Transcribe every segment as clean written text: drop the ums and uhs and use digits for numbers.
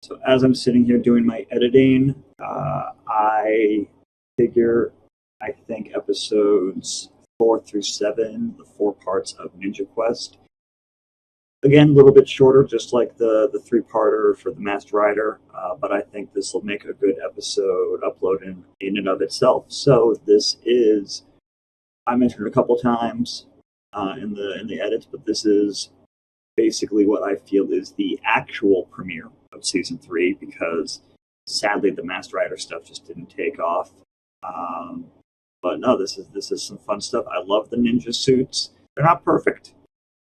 So as I'm sitting here doing my editing, I figure I think episodes 4 through 7, the 4 parts of Ninja Quest. Again, a little bit shorter, just like the 3-parter for the Masked Rider, but I think this will make a good episode upload in and of itself. So this is, I mentioned it a couple times in the edits, but this is basically what I feel is the actual premiere of season 3, because sadly the Masked Rider stuff just didn't take off. But no, this is some fun stuff. I love the ninja suits. They're not perfect,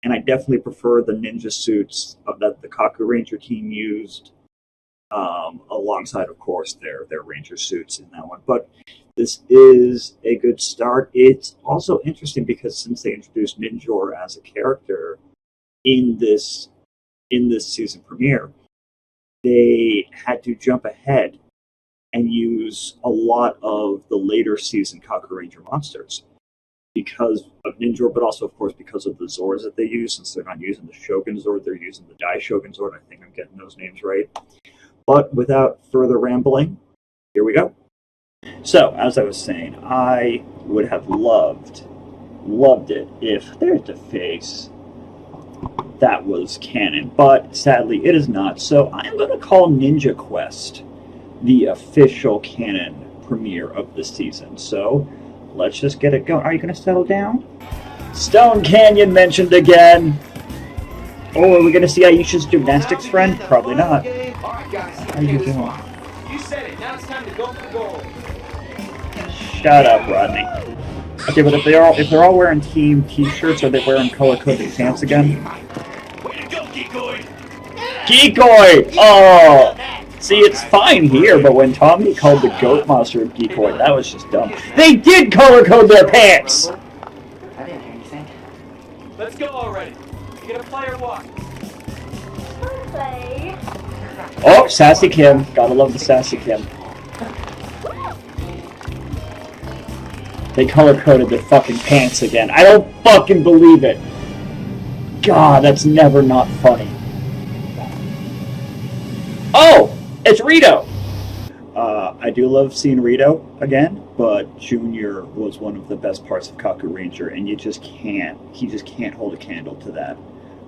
and I definitely prefer the ninja suits that the Kaku Ranger team used, alongside, of course, their Ranger suits in that one. But this is a good start. It's also interesting because since they introduced Ninjor as a character in this season premiere, they had to jump ahead and use a lot of the later season Kaku Ranger monsters because of Ninjor, but also, of course, because of the Zords that they use. Since they're not using the Shogun Zord, they're using the Dai Shogun Zord. I think I'm getting those names right. But without further rambling, here we go. So, as I was saying, I would have loved it if there's the face that was canon, but sadly it is not. So I am going to call Ninja Quest the official canon premiere of the season. So let's just get it going. Are you going to settle down? Stone Canyon mentioned again. Oh, are we going to see Aisha's gymnastics friend? Probably not. How are you doing? You said it. Now it's time to go for gold. Shut up, Rodney. Okay, but if they're all wearing team T-shirts, are they wearing color-coded pants again? Way to go, Geekoid! Geekoid! Oh! See, it's fine here, but when Tommy called the goat monster Geekoid, that was just dumb. They did color-code their pants! I didn't hear anything. Let's go already. You gonna play or what? Play. Oh, Sassy Kim. Gotta love the Sassy Kim. They color-coded their fucking pants again. I don't fucking believe it. God, that's never not funny. Oh! It's Rito! I do love seeing Rito again, but Junior was one of the best parts of Kaku Ranger, and he just can't hold a candle to that.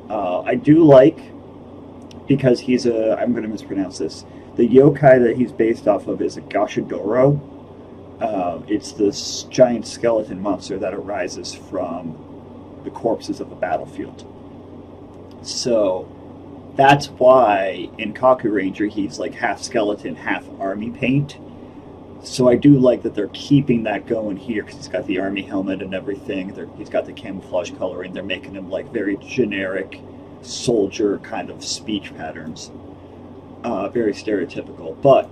I do like, because he's I'm going to mispronounce this, the yokai that he's based off of is a Gashadoro. It's this giant skeleton monster that arises from the corpses of a battlefield. So that's why in Kaku Ranger he's like half skeleton, half army paint. So I do like that they're keeping that going here because he's got the army helmet and everything. He's got the camouflage coloring. They're making him like very generic soldier kind of speech patterns. Very stereotypical. But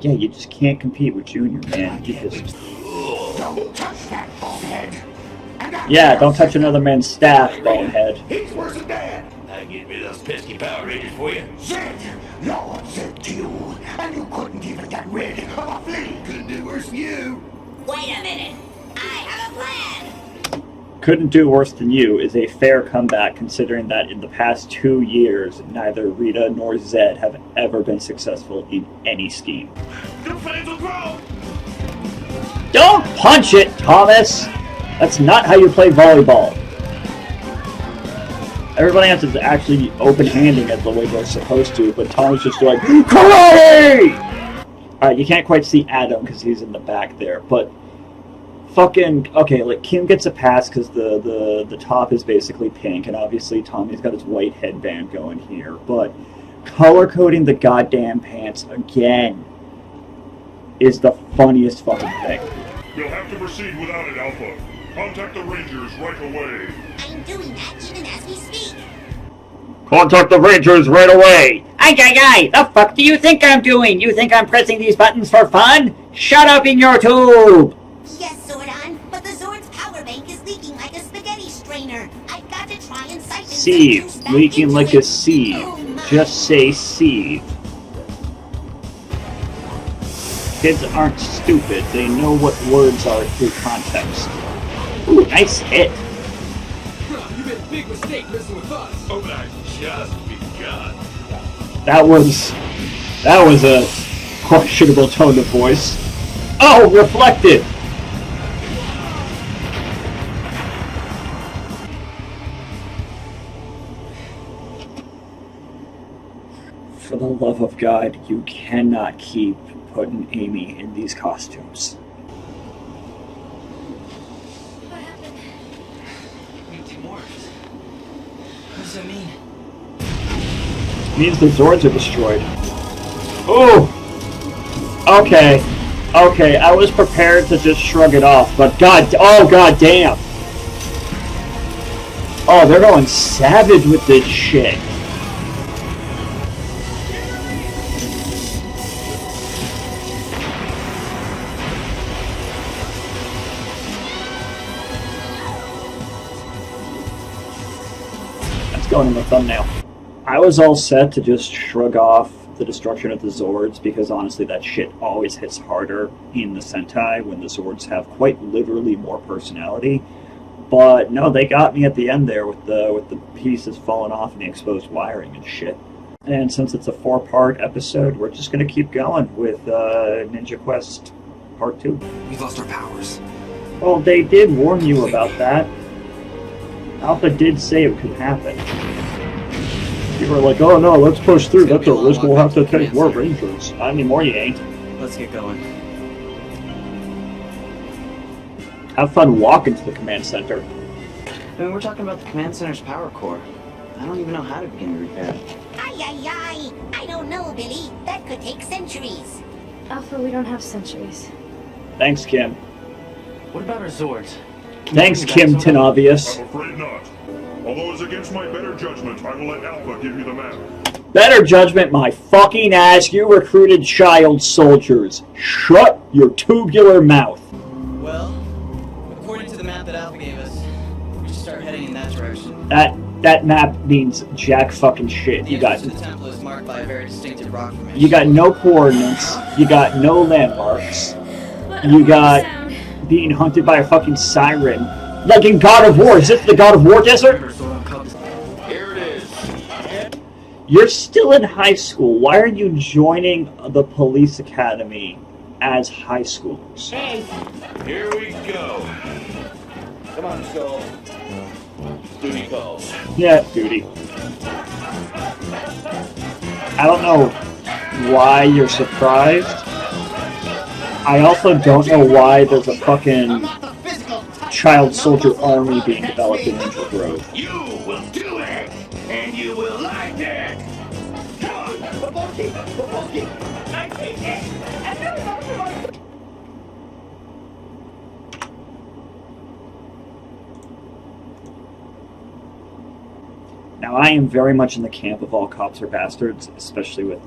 yeah, you just can't compete with Junior, man. Don't touch that bonehead. Yeah, don't touch another man's staff, bonehead. He's worse than dead. I get rid of those pesky Power Rangers for you. Zed! No one said to you, and you couldn't even get rid of a flea. Couldn't do worse than you. Wait a minute. I have a plan. Couldn't do worse than you is a fair comeback considering that in the past 2 years, neither Rita nor Zed have ever been successful in any scheme. Your plans will grow. Don't punch it, Thomas! That's not how you play volleyball. Everybody else is actually open-handing it the way they're supposed to, but Thomas just like, karate! Alright, you can't quite see Adam because he's in the back there, but fucking, okay, like, Kim gets a pass because the top is basically pink, and obviously Tommy's got his white headband going here, but color-coding the goddamn pants again is the funniest fucking thing. You'll have to proceed without it, Alpha. Contact the Rangers right away. I'm doing that even as we speak. Contact the Rangers right away! Aye, the fuck do you think I'm doing? You think I'm pressing these buttons for fun? Shut up in your tube! Yes, Zordon, but the Zord's power bank is leaking like a spaghetti strainer. I've got to try and siphon some Sieve, juice back leaking into like it. a sieve. Oh, my. Just say sieve. Kids aren't stupid. They know what words are through context. Ooh, nice hit. You made a big mistake messing with us. Oh, but I just begun. That was That was a questionable tone of voice. Oh, reflected! For the love of God, you cannot keep putting Amy in these costumes. What happened? We need 2 more. What does that mean? Means the Zords are destroyed. Ooh! Okay. Okay, I was prepared to just shrug it off, but god damn! Oh, they're going savage with this shit. That's going in the thumbnail. I was all set to just shrug off the destruction of the Zords because honestly that shit always hits harder in the Sentai when the Zords have quite literally more personality. But no, they got me at the end there with the pieces falling off and the exposed wiring and shit. And since it's a 4-part episode, we're just gonna keep going with Ninja Quest Part 2. We've lost our powers. Well, they did warn you about that. Alpha did say it could happen. You were like, oh no, let's push through. That's a risk we'll have to take more Rangers. Not anymore, you ain't. Let's get going. Have fun walking to the command center. I mean, we're talking about the command center's power core. I don't even know how to begin to repair it. Ay. I don't know, Billy. That could take centuries. Alpha, we don't have centuries. Thanks, Kim. What about our Zords? Thanks, Kim Tanavius. I'm afraid not. Although it's against my better judgment, I will let Alpha give you the map. Better judgment, my fucking ass. You recruited child soldiers. Shut your tubular mouth. Well, according to the map that Alpha gave us, we should start heading in that direction. That map means jack fucking shit. The You got entrance to the temple is marked by a very distinctive rock formation. you got no coordinates. You got no landmarks. What You a got sound. being hunted by a fucking siren. Like in God of War. Is this the God of War desert? Here it is. You're still in high school. Why are you joining the police academy as high schoolers? Here we go. Come on, Skull. Duty calls. Yeah, duty. I don't know why you're surprised. I also don't know why there's a fucking child soldier army being developed in Angel Grove. You will do it, and you will like it. Come on, Baboki. I take it. Now, I am very much in the camp of all cops are bastards, especially with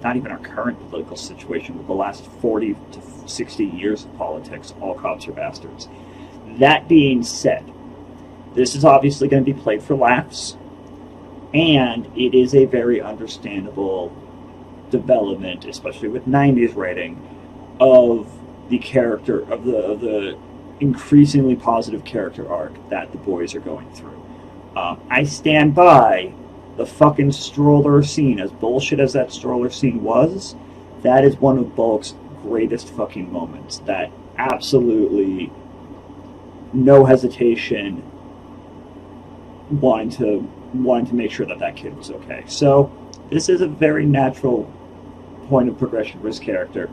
not even our current political situation, but the last 40 to 60 years of politics, all cops are bastards. That being said, this is obviously going to be played for laughs, and it is a very understandable development, especially with 90s writing, of the character, of the increasingly positive character arc that the boys are going through. I stand by the fucking stroller scene. As bullshit as that stroller scene was, that is one of Bulk's greatest fucking moments. That absolutely, no hesitation, wanting to make sure that that kid was okay. So this is a very natural point of progression for his character.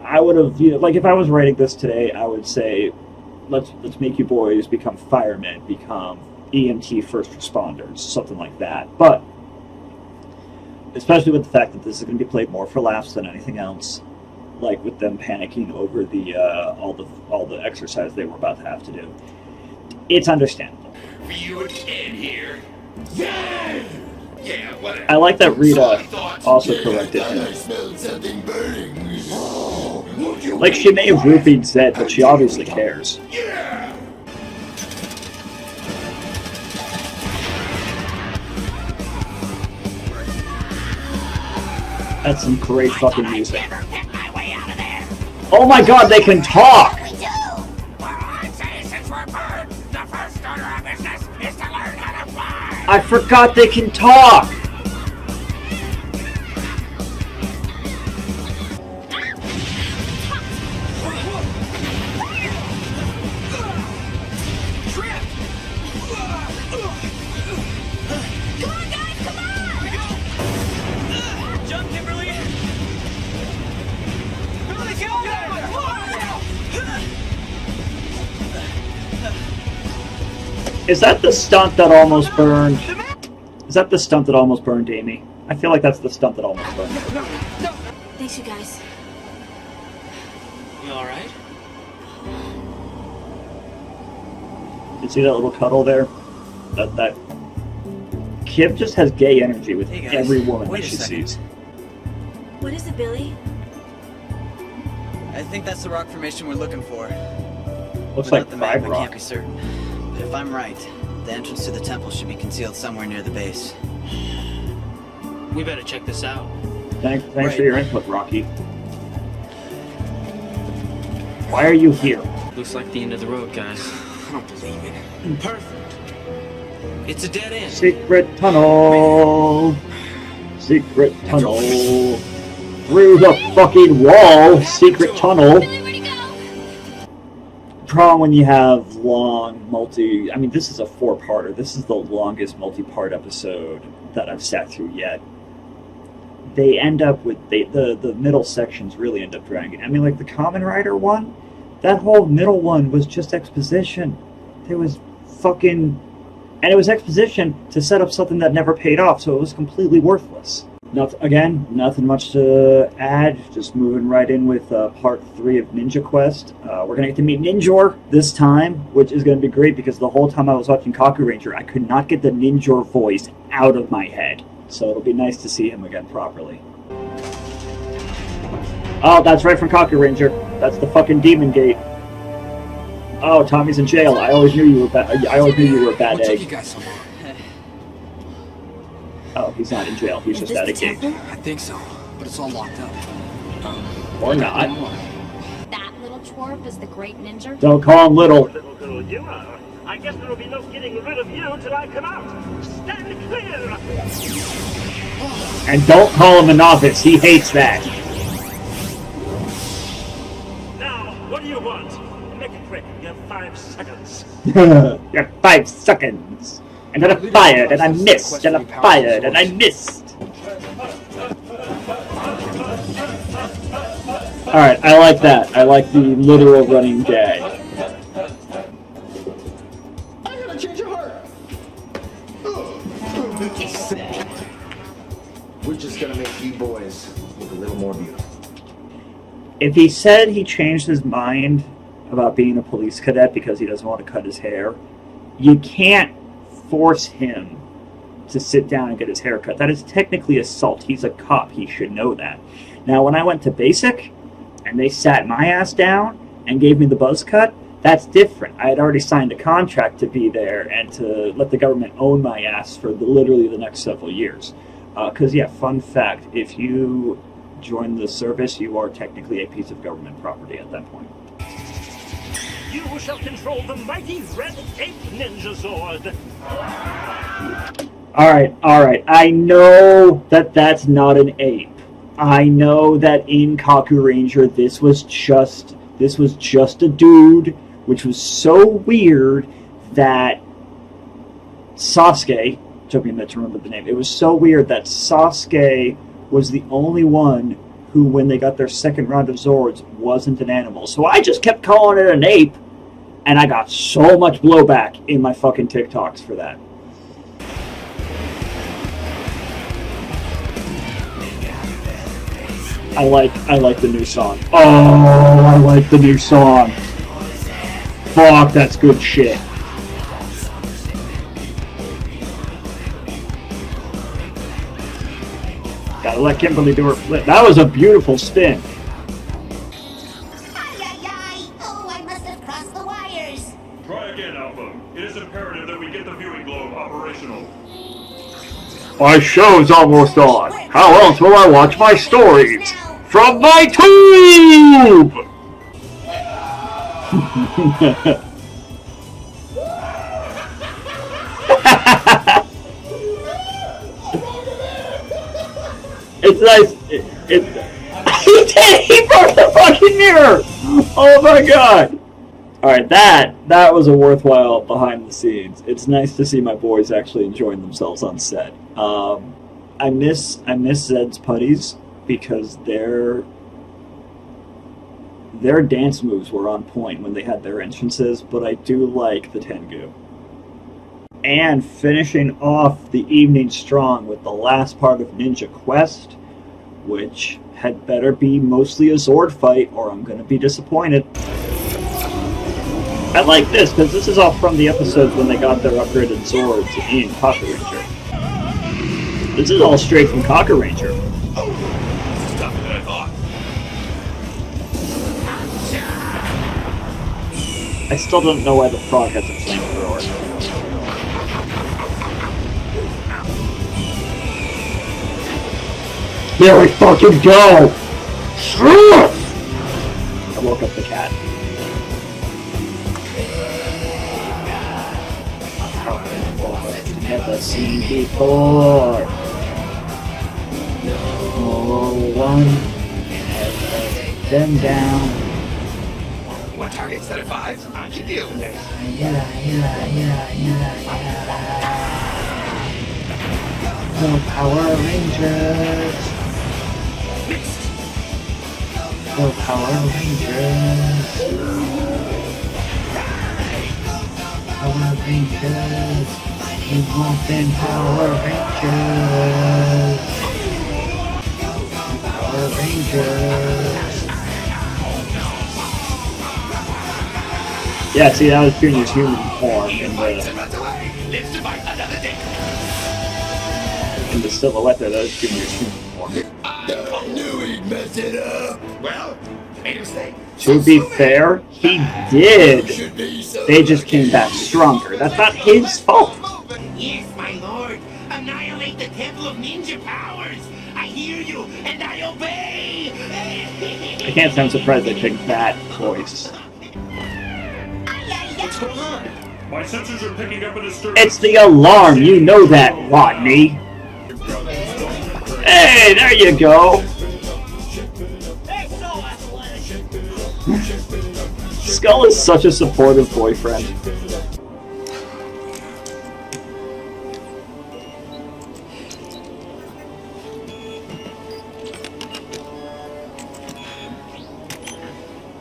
I would have, like, if I was writing this today, I would say, let's make you boys become firemen, become EMT first responders, something like that. But especially with the fact that this is going to be played more for laughs than anything else, like with them panicking over the all the exercise they were about to have to do, it's understandable. Are you a kid here? Yeah! Yeah, whatever. I like that Rita also corrected him. I smelled something burning. Oh, would you Like, she may have roofied Zed, but she obviously cares. Yeah! That's some great fucking music. Never get my way out of there. Oh my god, they can talk! We do. Well, I'd say since we're birds, the first order of business is to learn how to fly. I forgot they can talk! Is that the stunt that almost burned? Is that the stunt that almost burned Amy? I feel like that's the stunt that almost burned her. Thanks, you guys. You alright? You see that little cuddle there? That Kip just has gay energy with Hey guys, every woman wait that a she second. sees. What is it, Billy? I think that's the rock formation we're looking for. Looks Without like the map, Five I Rock. can't be certain. But if I'm right, the entrance to the temple should be concealed somewhere near the base. We better check this out. Thanks Right. for your input, Rocky. Why are you here? Looks like the end of the road, guys. I don't believe it. Perfect. It's a dead end. Secret tunnel. Secret tunnel. Through the fucking wall. Secret tunnel. Billy, where'd he go? Problem when you have long I mean, this is a 4-parter. This is the longest multi-part episode that I've sat through yet. They end up with the middle sections really end up dragging. I mean, like the Kamen Rider one, that whole middle one was just exposition. There was fucking, and it was exposition to set up something that never paid off, so it was completely worthless. Nothing much to add. Just moving right in with part 3 of Ninja Quest. We're gonna get to meet Ninjor this time, which is gonna be great because the whole time I was watching Kaku Ranger, I could not get the Ninjor voice out of my head. So it'll be nice to see him again properly. Oh, that's right from Kaku Ranger. That's the fucking Demon Gate. Oh, Tommy's in jail. I always knew you were bad. I always knew you were a bad What took you egg. guys so long? Oh, he's not in jail. He's Is just this at a the gate. temple? I think so, but it's all locked up. Or not. That little twerp is the great ninja? Don't call him little. Little girl you are. I guess there'll be no getting rid of you till I come out. Stand clear! And don't call him a novice. He hates that. Now, what do you want? Make it quick. You have 5 seconds. You have 5 seconds. And then I fired, and I missed, and I fired, and I missed. Alright, I like that. I like the literal running gag. I gotta change your heart. We're just gonna make you boys look a little more beautiful. If he said he changed his mind about being a police cadet because he doesn't want to cut his hair, you can't force him to sit down and get his hair cut. That is technically assault. He's a cop. He should know that. Now, when I went to basic and they sat my ass down and gave me the buzz cut, that's different. I had already signed a contract to be there and to let the government own my ass for literally the next several years. Because, yeah, fun fact, if you join the service, you are technically a piece of government property at that point. You shall control the mighty Red Ape Ninja Sword. Alright. I know that that's not an ape. I know that in Kaku Ranger this was just a dude, which was so weird that Sasuke, took me a minute to remember the name, it was so weird that Sasuke was the only one who, when they got their second round of Zords, wasn't an animal. So I just kept calling it an ape, and I got so much blowback in my fucking TikToks for that. I like the new song. Oh, I like the new song. Fuck, that's good shit. Gotta let Kimberly do her flip. That was a beautiful spin. Ay. Oh, I must have crossed the wires. Try again, Alpha. It is imperative that we get the viewing globe operational. My show's almost on. How else will I watch my stories? From my tube! It's nice. He did! He broke the fucking mirror! Oh my god! Alright, that was a worthwhile behind the scenes. It's nice to see my boys actually enjoying themselves on set. I miss Zed's putties because their dance moves were on point when they had their entrances, but I do like the Tengu. And finishing off the evening strong with the last part of Ninja Quest, which had better be mostly a Zord fight or I'm going to be disappointed. I like this because this is all from the episodes when they got their upgraded Zords in Kaku Ranger. This is all straight from Kaku Ranger. Oh, this is tougher than I thought. I still don't know why the frog has a flamethrower. Here we fucking go! I woke up the cat. Never seen before. No one has let them down. One target instead of 5? I can deal with this. No Power Rangers. No Power Rangers. Power Rangers. We want them Power Rangers. Power Rangers. Yeah, see, that was Junior's human form in the silhouette there. That was Junior's human form. I knew he'd mess it up. Well, made a mistake. To be fair, he did. They just came back stronger. That's not his fault. Yes, my lord. Annihilate the Temple of Ninja Powers. I hear you, and I obey. I can't say I'm surprised they picked that voice. What's going on? My sensors are picking up a disturbance. It's the alarm. You know that, Rodney. Hey, there you go. Skull is such a supportive boyfriend.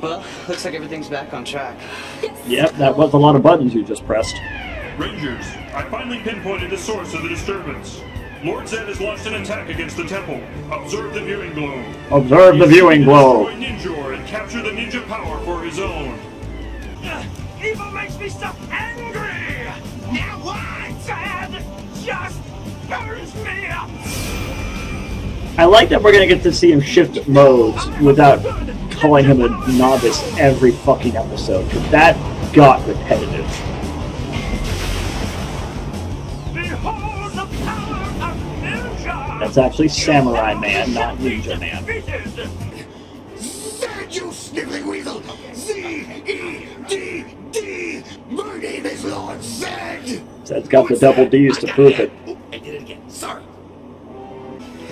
Well, looks like everything's back on track. Yep, that was a lot of buttons you just pressed. Rangers, I finally pinpointed the source of the disturbance. Lord Zed has launched an attack against the temple. Observe the viewing globe. Observe the viewing globe. Destroy Ninjor and capture the ninja power for his own. Evil makes me so angry! Now what? Zed just burns me up! I like that we're gonna get to see him shift modes without calling him a novice every fucking episode, because that got repetitive. Behold the power of Ninja! That's actually Samurai Man, not Ninja Man. Zed, you sniveling weasel! Z-E-D-D! My name is Lord Zed! Zed's got the double D's to prove it. Oh, I did it again. Sorry.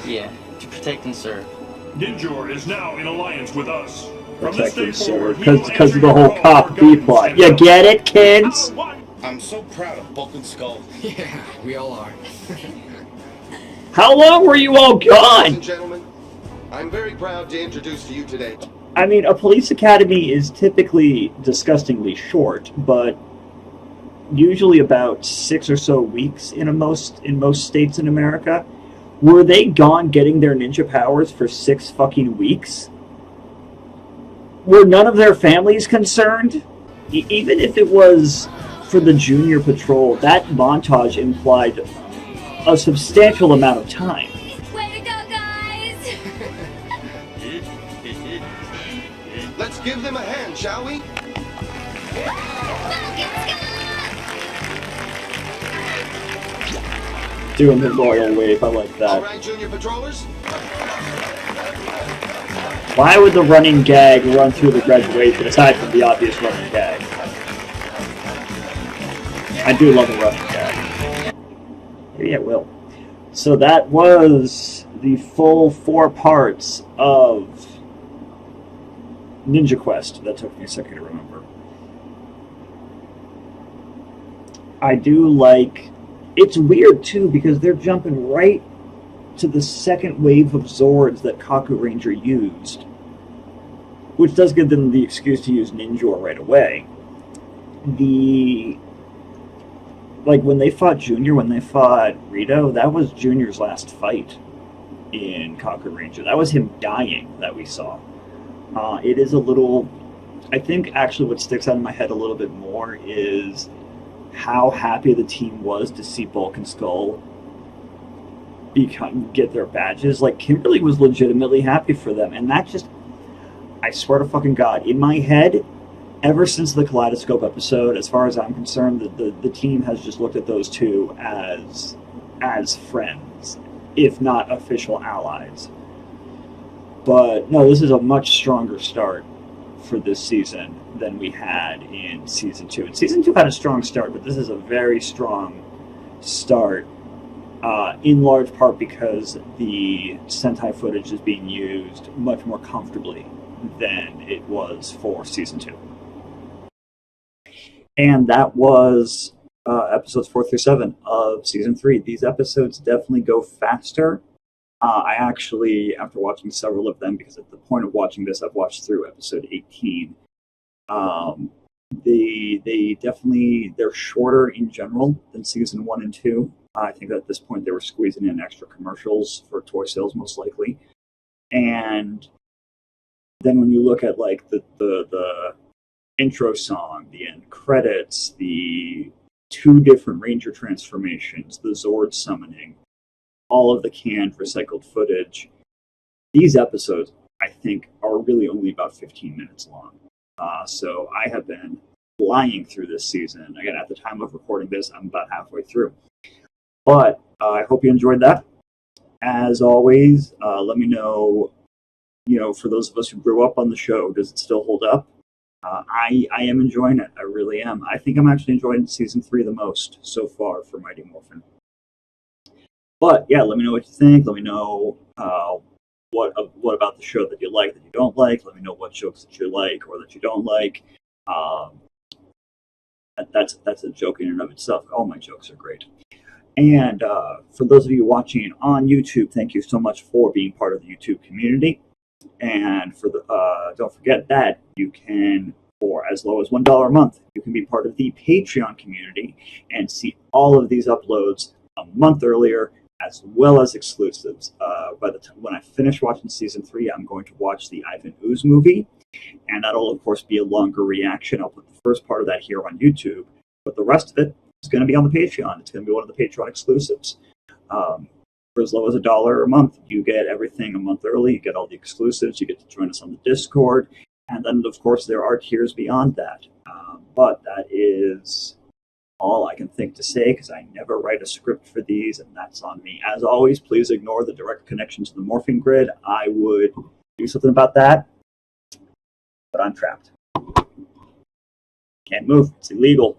Yeah, to protect and serve. Ninjor is now in alliance with us. From this Protect day and forward, serve, he will because of answer the your whole call cop for B guidance plot. and You help. get it, kids? I'm so proud of Bulk and Skull. Yeah, we all are. How long were you all Ladies gone? and gentlemen, I'm very proud to introduce to you today. I mean, a police academy is typically disgustingly short, but usually about 6 or so weeks in most states in America. Were they gone getting their ninja powers for 6 fucking weeks? Were none of their families concerned? Even if it was for the junior patrol, that montage implied a substantial amount of time. Way to go, guys! Let's give them a hand, shall we? Doing the royal wave, I like that. All right, junior patrollers. Why would the running gag run through the graduation, aside from the obvious running gag? I do love a running gag. Maybe it will. So that was the full 4 parts of Ninja Quest. That took me a second to remember. I do like... It's weird, too, because they're jumping right to the second wave of Zords that Kaku Ranger used, which does give them the excuse to use Ninjor right away. The like when they fought Junior, when they fought Rito, that was Junior's last fight in Conquer Ranger. That was him dying that we saw. It is a little. I think actually what sticks out in my head a little bit more is how happy the team was to see Bulk and Skull get their badges. Like, Kimberly was legitimately happy for them, and that just, I swear to fucking God, in my head, ever since the Kaleidoscope episode, as far as I'm concerned, the team has just looked at those two as friends, if not official allies. But no, this is a much stronger start for this season than we had in Season 2. And Season 2 had a strong start, but this is a very strong start, in large part because the Sentai footage is being used much more comfortably than it was for Season 2. And that was episodes 4 through 7 of Season 3. These episodes definitely go faster. I actually, after watching several of them, because at the point of watching this, I've watched through episode 18, they're shorter in general than Season 1 and 2. I think at this point they were squeezing in extra commercials for toy sales, most likely. And then when you look at like the intro song, the end credits, the 2 different Ranger transformations, the Zord summoning, all of the canned recycled footage, these episodes, I think, are really only about 15 minutes long. So I have been flying through this season. Again, at the time of recording this, I'm about halfway through. But I hope you enjoyed that. As always, let me know, for those of us who grew up on the show, does it still hold up? I am enjoying it. I really am. I think I'm actually enjoying Season 3 the most so far for Mighty Morphin. But yeah, let me know what you think. Let me know what about the show that you like, that you don't like. Let me know what jokes that you like or that you don't like. That's a joke in and of itself. All my jokes are great. And for those of you watching on YouTube, thank you so much for being part of the YouTube community. And for don't forget that you can, for as low as $1 a month, you can be part of the Patreon community and see all of these uploads a month earlier, as well as exclusives. By the time when I finish watching Season 3, I'm going to watch the Ivan Ooze movie, and that'll of course be a longer reaction. I'll put the first part of that here on YouTube, but the rest of it is going to be on the Patreon. It's going to be one of the Patreon exclusives. For as low as $1 a month, you get everything a month early. You get all the exclusives. You get to join us on the Discord, and then of course there are tiers beyond that. But that is all I can think to say, because I never write a script for these, and that's on me. As always, please ignore the direct connection to the morphing grid. I would do something about that, but I'm trapped. Can't move. It's illegal.